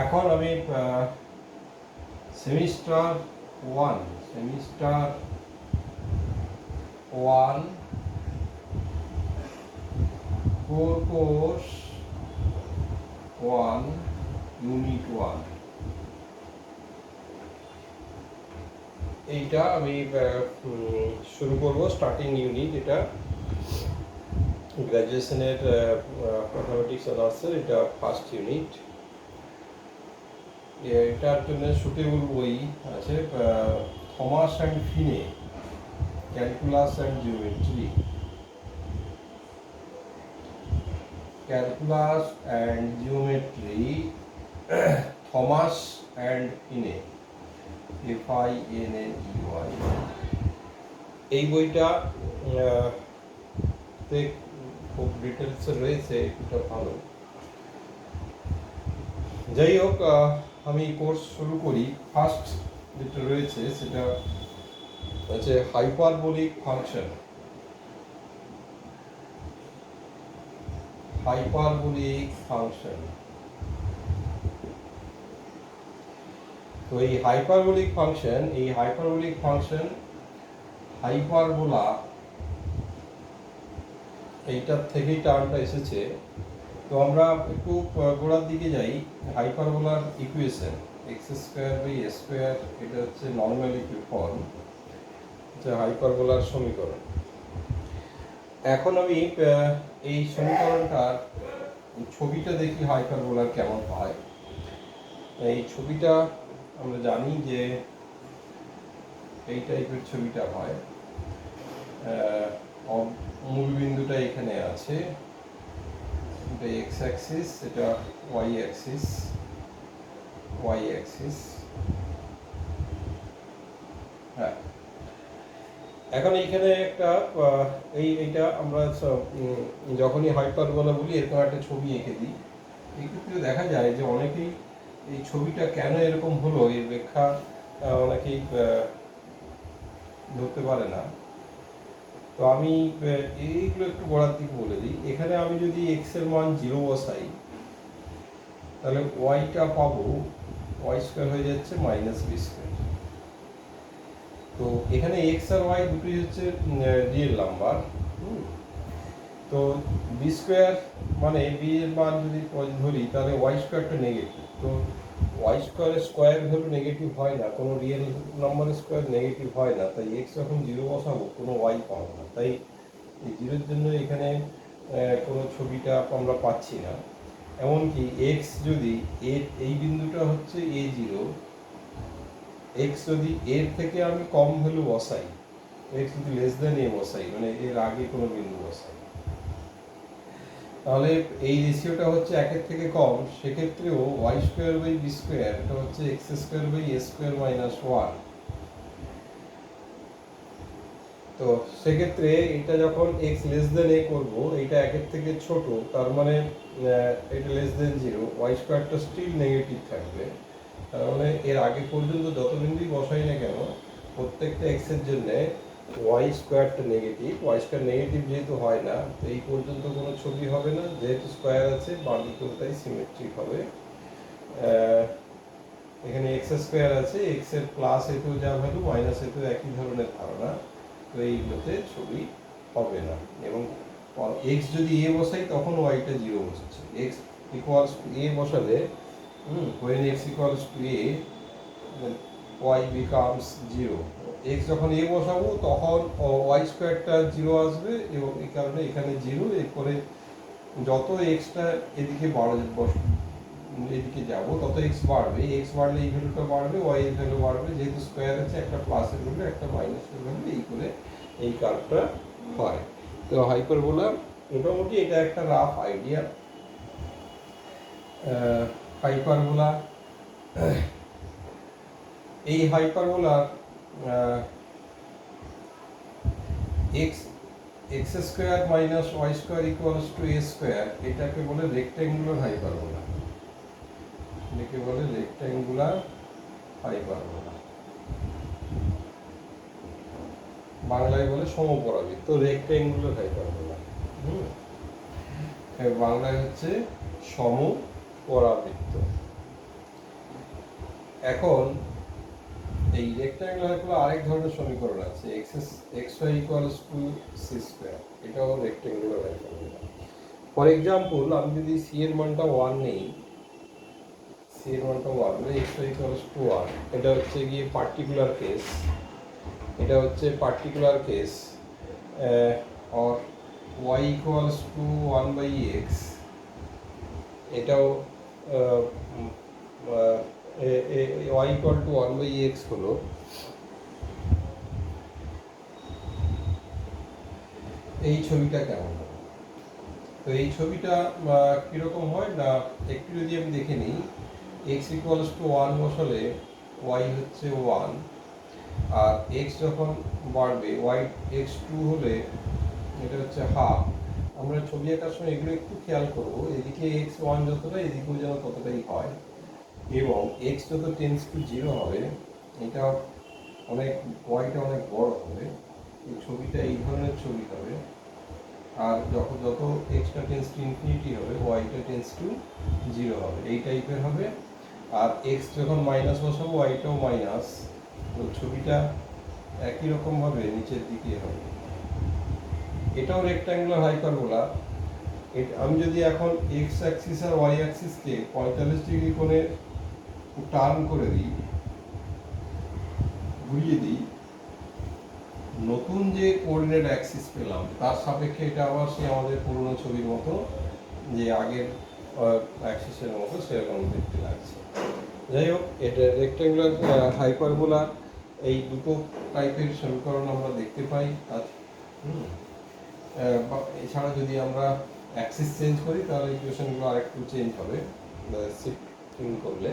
এখন আমি semester one course one unit one এইটা আমি শুরু করব। স্টার্টিং ইউনিট এটা গ্র্যাজুয়েশনের ম্যাথামেটিক্স অনার্সের এটা ফার্স্ট ইউনিট। এটার জন্য সুটেবল বই আছে Thomas and Finney, calculus and geometry. Calculus and geometry, Thomas and Finney, FINNEY। এই বইটা খুব ডিটেলসে রয়েছে, এটা ভালো। যাই হোক, আমি কোর্স শুরু করি। ফার্স্ট যেটা রয়েছে সেটা হচ্ছে হাইপারবোলিক ফাংশন। তো এই হাইপারবোলিক ফাংশন হাইপারবোলা, এইটার থেকেই টার্মটা এসেছে। তো আমরা একটু গোড়ার দিকে যাই। হাইপারবোলার ইকুয়েশন x²/a², এটা হচ্ছে নর্মালিটি ফর্ম, যে হাইপারবোলার সমীকরণ। এখন আমি এই সমীকরণটার ছবিটা দেখি হাইপারবোলার কেমন হয়। এই ছবিটা আমরা জানি যে এই টাইপের ছবিটা হয়। মূল বিন্দুটা এখানে আছে, এটা এক্স অ্যাক্সিস, এটা ওয়াই অ্যাক্সিস। হ্যাঁ, এখন এইখানে একটা এইটা আমরা যখনই হাইপারবোলা বলি এরকম একটা ছবি এঁকে দিই। এই ক্ষেত্রে দেখা যায় যে অনেকেই এই ছবিটা কেন এরকম হলো এর ব্যাখ্যা অনেকেই ধরতে পারে না। তো আমি এইগুলো একটু গোড়ার দিকে বলে দিই। এখানে আমি যদি এক্স এর মান 0 বসাই, তাহলে ওয়াইটা পাবো y² হয়ে যাচ্ছে -b²। তো এখানে এক্স আর ওয়াই দুটোই হচ্ছে রিয়েল নাম্বার। তো b² মানে বি এর মান যদি ধরি, তাহলে y²টা নেগেটিভ। তো y² স্কোয়ার ভ্যালু নেগেটিভ হয় না, কোনো রিয়েল নাম্বারের স্কোয়ার নেগেটিভ হয় না। তাই এক্স যখন 0 বসাবো কোনো ওয়াই পাবো না। তাই এই 0-এর জন্য এখানে কোনো ছবিটা আমরা পাচ্ছি না। এমনকি এক্স যদি এই বিন্দুটা হচ্ছে a0, এক্স যদি এর থেকে আমি কম ভ্যালু বসাই, এক্স যদি লেস-দ্যান a বসাই, মানে এর আগে কোনো বিন্দু বসাই, তাহলে এই রেশিওটা হচ্ছে 1-এর থেকে কম। সেক্ষেত্রেও y²/b², এটা হচ্ছে x²/a²-1। তো সেক্ষেত্রে এটা যখন x লেস-দ্যান a করবো, এটা 1-এর থেকে ছোট, তার মানে এটা লেস-দ্যান 0, y²টা স্টিল নেগেটিভ থাকবে। তার মানে এর আগে পর্যন্ত যত বিন্দুই বসাই না কেন, প্রত্যেকটা এক্সের জন্য y²টা নেগেটিভ। y² নেগেটিভ যেহেতু হয় না, তো এই পর্যন্ত কোনো ছবি হবে না। যেহেতু স্কোয়ার আছে, বাঁ দিকটাই সিমেট্রিক হবে। এখানে x² আছে, x এর প্লাস এতেও যা ভ্যালু, মাইনাস এতেও একই ধরনের ধারণা। তো এইগুলোতে ছবি হবে না। এবং x যদি a বসাই, তখন ওয়াইটা 0 বসছে। x = a বসালে when x = a, y becomes 0। x যখন a বসাবো তখন y²টা 0 আসবে, এবং এই কারণে এখানে 0। এরপরে যত এক্সটা এদিকে এদিকে যাবো, তত এক্স বাড়বে। এক্স বাড়লে এই ভ্যালুটা বাড়বে, ওয়াই এর ভ্যালু বাড়বে। যেহেতু স্কোয়ার আছে, একটা প্লাসের ভ্যালু একটা মাইনাসের ভ্যালু, এই করে এই কার্ভটা হয়। তো হাইপারবোলা মোটামুটি এটা একটা রাফ আইডিয়া। হাইপারবোলা, এই হাইপারবোলার x² - y² = a², এটাকে বলে রেক্ট্যাঙ্গুলার হাইপারবোলা। এটাকে বলে রেক্ট্যাঙ্গুলার হাইপারবোলা, বাংলায় বলে সমপরাবৃত্ত, রেক্ট্যাঙ্গুলার হাইপারবোলা। বাংলায় হচ্ছে পরাবৃত্ত। এখন এই রেক্ট্যাঙ্গুলার হাইপারবোলা আরেক ধরনের সমীকরণ আছে, xy equals to c square, এটাও রেক্ট্যাঙ্গুলার হাইপারবোলা। ফর এক্সাম্পল আমি যদি সি এর মানটা 1 নেই, সি এর মানটা 1 মানে xy ইকুয়ালস টু 1, এটা হচ্ছে গিয়ে পার্টিকুলার কেস, এটা হচ্ছে particular case, or y equals to 1/x, এটাও y ইকুয়াল টু 1/x হলো। এই ছবিটা কেমন হবে? তো এই ছবিটা কীরকম হয় না, একটু যদি আমি দেখে নিই, x ইকুয়ালস টু 1 বসালে y হচ্ছে 1, আর x যখন বাড়বে y x2 হলে এটা হচ্ছে হাফ। আমরা ছবি আঁকার সময় এগুলো একটু খেয়াল করবো, এদিকে x1 যতটা এদিকেও যেন ততটাই হয়, এবং x যত টেন্স টু 0 হবে এটা অনেক, ওয়াইটা অনেক বড় হবে, এই ছবিটা এই ধরনের ছবি হবে। আর যত এক্সটা টেন্স টু ইনফিনিটি হবে ওয়াইটা টেন্স টু 0 হবে, এই টাইপের হবে। আর এক্স যখন মাইনাস বসাবো ওয়াইটাও মাইনাস, তো ছবিটা একই রকমভাবে নিচের দিকে হবে। এটাও রেক্ট্যাঙ্গুলার হাইপারবোলা। আমি যদি এখন এক্স অ্যাক্সিস আর ওয়াই অ্যাক্সিসকে 45 ডিগ্রি কোণে টার্ন করে দিই, ঘুরিয়ে দিই, নতুন যে কোঅর্ডিনেট অ্যাক্সিস পেলাম তার সাপেক্ষে এটা আবার সে আমাদের পুরনো ছবির মতো, যে আগের অ্যাক্সিসের মতো সেরকম দেখতে লাগছে। যাই হোক, এটা রেক্ট্যাঙ্গুলার হাইপারবোলা এই দুটো টাইপের সমীকরণ আমরা দেখতে পাই। এছাড়া যদি আমরা অ্যাক্সিস চেঞ্জ করি তাহলে ইকুয়েশনগুলো আরেকটু চেঞ্জ হবে শিফটিং করলে।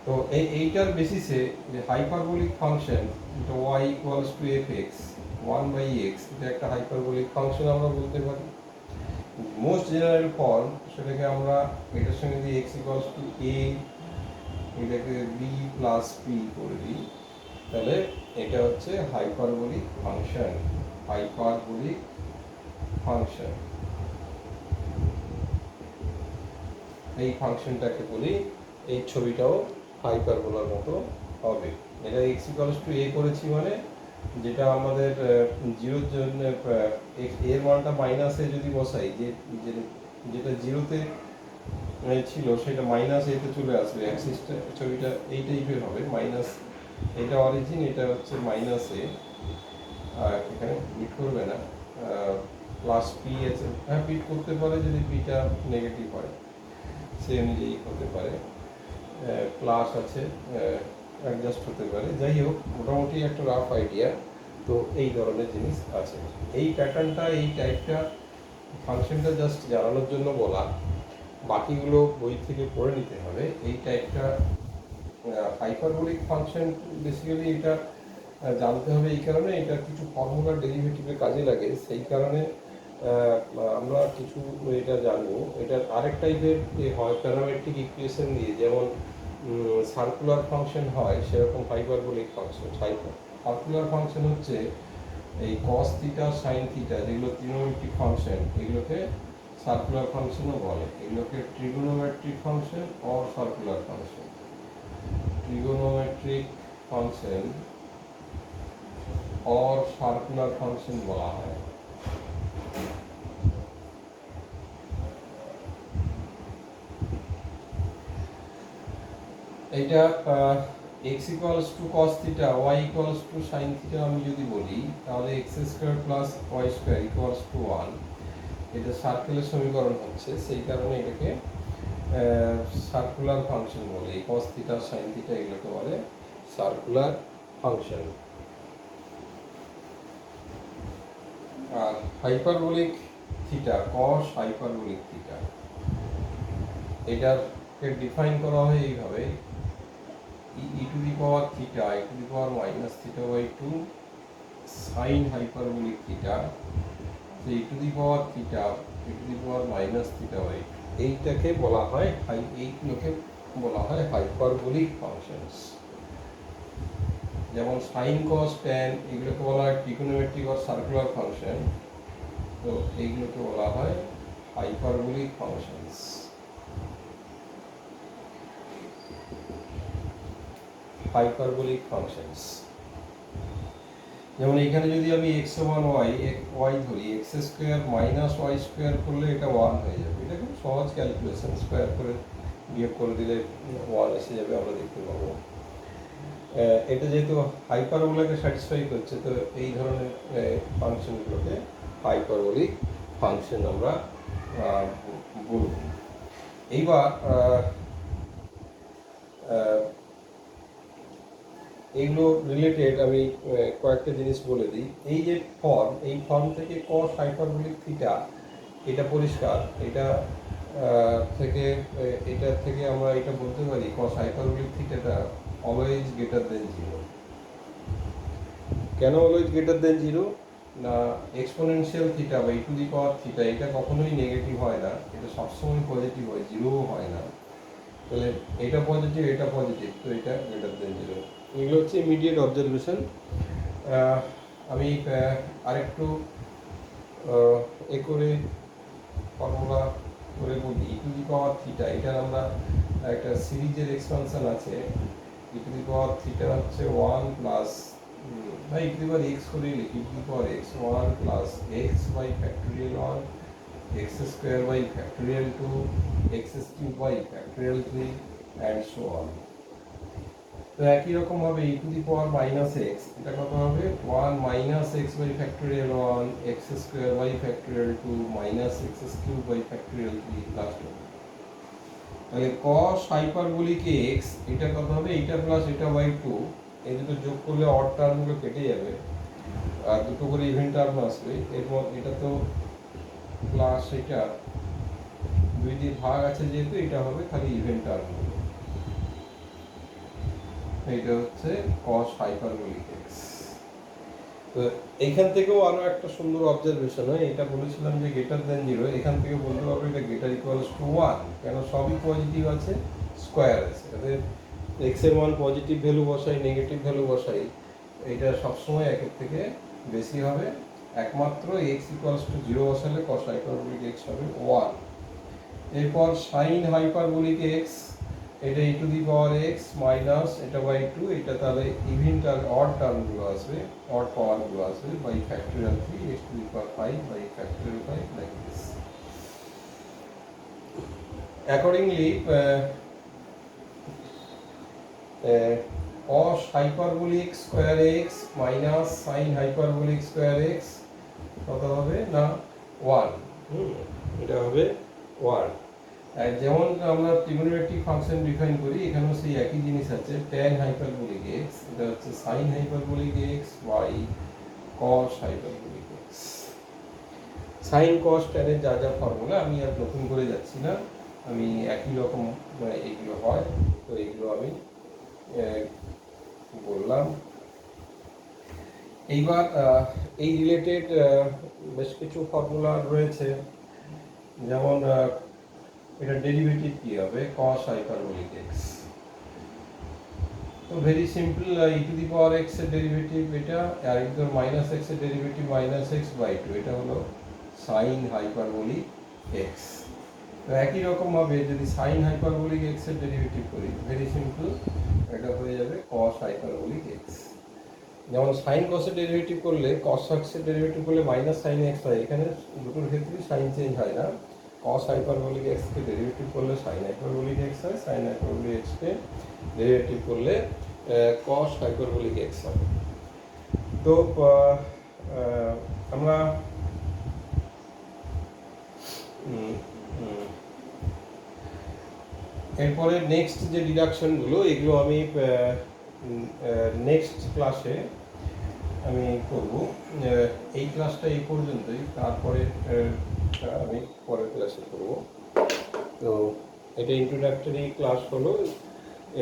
তো এইটার বেসিসে যে হাইপারবোলিক ফাংশন, যেটা y equals to fx 1/x, এটা একটা হাইপারবোলিক ফাংশন আমরা বলতে পারি। মোস্ট জেনারেল ফর্ম সেটাকে আমরা এটার সঙ্গে যদি x ইকুয়ালস টু a, এটাকে b প্লাস p করে দিই, তাহলে এটা হচ্ছে হাইপারবোলিক ফাংশন। হাইপারবোলিক ফাংশন, এই ফাংশনটাকে বলি, এই ছবিটাও হাইপারবোলার মতো হবে। এটা x ইকুয়ালস টু a করেছি মানে যেটা আমাদের জিরোর জন্য এর মানটা মাইনাসে যদি বসাই, যেটা জিরোতে ছিল সেটা মাইনাস এতে চলে আসবে, অ্যাক্সিসটা ছবিটা এই টাইপের হবে, মাইনাস, এটা অরিজিন, এটা হচ্ছে মাইনাসে, আর এখানে বিট করবে না, প্লাস পি আছে, হ্যাঁ বিট করতে পারে যদি পিটা নেগেটিভ হয়, সে অনুযায়ী হতে পারে, প্লাস আছে, অ্যাডজাস্ট হতে পারে। যাই হোক, মোটামুটি একটা রাফ আইডিয়া। তো এই ধরনের জিনিস আছে, এই প্যাটার্নটা, এই টাইপটা ফাংশনটা জাস্ট জানানোর জন্য বলা, বাকিগুলো বই থেকে পড়ে নিতে হবে। এই টাইপটা হাইপারবোলিক ফাংশন বেসিক্যালি এটা জানতে হবে এই কারণে, এটা কিছু ফর্মুলার ডেরিভেটিভে কাজে লাগে, সেই কারণে আমরা কিছু এটা জানবো। এটার আরেক টাইপের হয় প্যারামেট্রিক ইকুয়েশন দিয়ে, যেমন সার্কুলার ফাংশন হয় সেরকম হাইপারবোলিক ফাংশন। সার্কুলার ফাংশন হচ্ছে এই কস থিটা সাইন থিটা, যেগুলো ত্রিগোনোমেট্রিক ফাংশন, এগুলোকে সার্কুলার ফাংশনও বলে। এগুলোকে trigonometric function or circular function, trigonometric function or circular function বলা হয়। এইটা x equals to cos theta, y equals to sin theta আমি যদি বলি, তাহলে x square plus y square equals to 1, এটা সার্কেলের সমীকরণ হচ্ছে, সেই কারণে এটাকে সার্কুলার ফাংশন বলে। এই cos থিটা sin থিটা এগুলোকে বলে সার্কুলার ফাংশন। আর hyperbolic theta, cos hyperbolic theta, এটাকে ডিফাইন করা হয় এইভাবে, e to the power theta e to the power minus theta by 2 sine hyperbolic theta, e to the power theta e to the power minus theta by 2, এইটাকে বলা হয় এইগুলোকে বলা হয় হাইপারবোলিক ফাংশনস। যেমন সাইন কস ট্যান এগুলোকে বলা হয় ট্রিগোনোমেট্রিক অর সার্কুলার ফাংশন, তো এইগুলোকে বলা হয় হাইপারবোলিক ফাংশনস। হাইপারবোলিক ফাংশনস যেমন এখানে যদি আমি এক্স ওয়ান ওয়াই ধরি, x square minus y square করলে এটা 1 হয়ে যাবে। এটা খুব সহজ ক্যালকুলেশন, স্কোয়ার করে বিয়োগ করে দিলে 1 এসে যাবে, আমরা দেখতে পাবো। এটা যেহেতু হাইপারবোলাকে স্যাটিসফাই করছে, তো এই ধরনের ফাংশনগুলোকে হাইপারবোলিক ফাংশন আমরা বলব। এইবার এইগুলো রিলেটেড আমি কয়েকটা জিনিস বলে দিই। এই যে ফর্ম, এই ফর্ম থেকে কস হাইপারবোলিক থিটা, এটা পরিষ্কার। এটা থেকে আমরা এটা বলতে পারি কস হাইপারবোলিক থিটাটা অলওয়েজ গ্রেটার দেন 0। কেন অলওয়েজ গ্রেটার দেন 0? না, এক্সপোনেনশিয়াল থিটা বা e⁻θ এটা কখনোই নেগেটিভ হয় না, এটা সবসময় পজিটিভ হয়, 0ও হয় না। তাহলে এটা পজিটিভ, এটা পজিটিভ, তো এটা গ্রেটার দেন 0। এগুলো হচ্ছে ইমিডিয়েট অবজারভেশন। আমি আরেকটু এ করে ফর্মুলা করে বলি। e⁻θ, এটার আমরা একটা সিরিজের এক্সপানশন আছে। e⁻θ হচ্ছে 1 প্লাস বা e⁻x করে লিখি, e⁻x 1 plus x by factorial 1, x square by factorial 2, x cube by factorial 3 and so on. তো একই রকম ভাবে e⁻−x, এটা কত হবে? 1 minus x by factorial 1, x square by factorial 2 minus x cube by factorial 3 plus 2। তাহলে cos hyperbolic x, এটা কত হবে? এটা প্লাস এটা বাই 2, এই দুটো যোগ করলে অড টার্মগুলো কেটে যাবে আর দুটো করে ইভেন টার্ম আসবে। এরপর এটা তো প্লাস, এটা দুই দিয়ে ভাগ আছে যেহেতু, এটা হবে খালি ইভেন টার্মগুলো। এটা হচ্ছে cos হাইপারবোলিক x। তো এইখান থেকেও আরো একটা সুন্দর অবজারভেশন হয়। এটা বলেছিলাম যে গ্রেটার দেন 0, এখান থেকে বলতে পারবো এটা গ্রেটার ইকুয়ালস টু 1, কেন সবই পজিটিভ আছে, স্কোয়ার আছে। তাহলে x এর মান পজিটিভ ভ্যালু বসাই, নেগেটিভ ভ্যালু বসাই, এটা সবসময় একের থেকে বেশি হবে। একমাত্র x ইকুয়ালস টু 0 বসালে cos হাইপারবোলিক x হবে 1। এরপর sin হাইপারবোলিক x, এটা e⁻x মাইনাস এটা বাই 2, এটা তাহলে ইভেন টার্ম, অড টার্মগুলো আসবে, অড পাওয়ারগুলো আসবে by factorial 3 x⁵ by factorial 5 like this. Accordingly cos hyperbolic square x minus sin hyperbolic square x কত হবে? না 1। এটা হবে 1। যেমন আমরা ট্রিগোনোমেট্রিক ফাংশন ডিফাইন করি, এখানেও সেই একই জিনিস আছে। tan হাইপারবোলিক x, এটা হচ্ছে sin hyperbolic x by cos hyperbolic x। sin cos tan এর যা যা ফর্মুলা আমি আর নতুন করে যাচ্ছি না, আমি একই রকম এইগুলো হয়, তো এইগুলো আমি বললাম। এইবার এই রিলেটেড বেশ কিছু ফর্মুলা রয়েছে, যেমন এটা ডেরিভেটিভ কি হবে cos হাইপারবোলিক x। তো ভেরি সিম্পল, e⁻x এর ডেরিভেটিভ এটা, আর -x এর ডেরিভেটিভ -x/2, এটা হলো sin হাইপারবোলিক x। তো একই রকম ভাবে যদি sin হাইপারবোলিক x এর ডেরিভেটিভ করি, ভেরি সিম্পল, এটা হয়ে যাবে cos হাইপারবোলিক x। যেমন sin cos এর ডেরিভেটিভ করলে, cos x এর ডেরিভেটিভ করলে -sin x হয়, এখানে দুটোর ক্ষেত্রেই সাইন চেঞ্জ হয় না। cos হাইপারবোলিক x কে ডেরিভেটিভ করলে sin হাইপারবোলিক x হয়, sin হাইপারবোলিক x কে ডেরিভেটিভ করলে cos হাইপারবোলিক x হয়। তো আমরা এরপরে নেক্সট যে ডিডাকশনগুলো, এগুলো আমি নেক্সট ক্লাসে আমি করব। এই ক্লাসটা এই পর্যন্তই, তারপরে আমি পরের ক্লাসে করব। তো এটা ইন্ট্রোডাক্টরি ক্লাস হলো।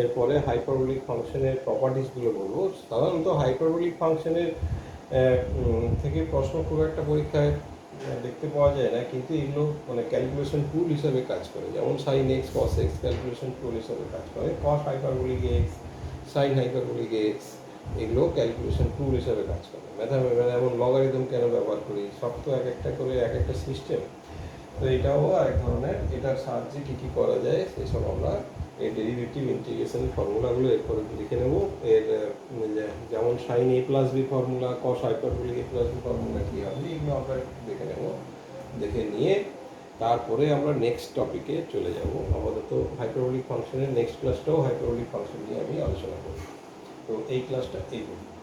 এরপরে হাইপারবোলিক ফাংশনের প্রপার্টিসগুলো বলবো। সাধারণত হাইপারবোলিক ফাংশনের থেকে প্রশ্ন খুব একটা পরীক্ষায় দেখতে পাওয়া যায় না, কিন্তু এগুলো মানে ক্যালকুলেশন টুল হিসেবে কাজ করে। যেমন sin x cos x calculation tool হিসেবে কাজ করে, cos hyperbolic x, sin hyperbolic x, এগুলো ক্যালকুলেশন টুল হিসেবে কাজ করে। ম্যাথামেটিক্যাল যেমন লগারিদম কেন ব্যবহার করি, সব তো এক একটা করে এক একটা সিস্টেম। তো এটাও এক ধরনের, এটার সাহায্যে কী কী করা যায় সেসব আমরা এই ডেরিভেটিভ ইন্টিগ্রেশন ফর্মুলাগুলো এরপরে লিখে নেব। এর যেমন sine A plus B formula, cos hyperbolic A plus B formula কী হবে এগুলো আমরা দেখে নেব। দেখে নিয়ে তারপরে আমরা নেক্সট টপিকে চলে যাব। আপাতত হাইপারবোলিক ফাংশনের নেক্সট ক্লাসটাও হাইপারবোলিক ফাংশন নিয়ে আমি আলোচনা করব। তো এই ক্লাসটা এই পর্যন্ত।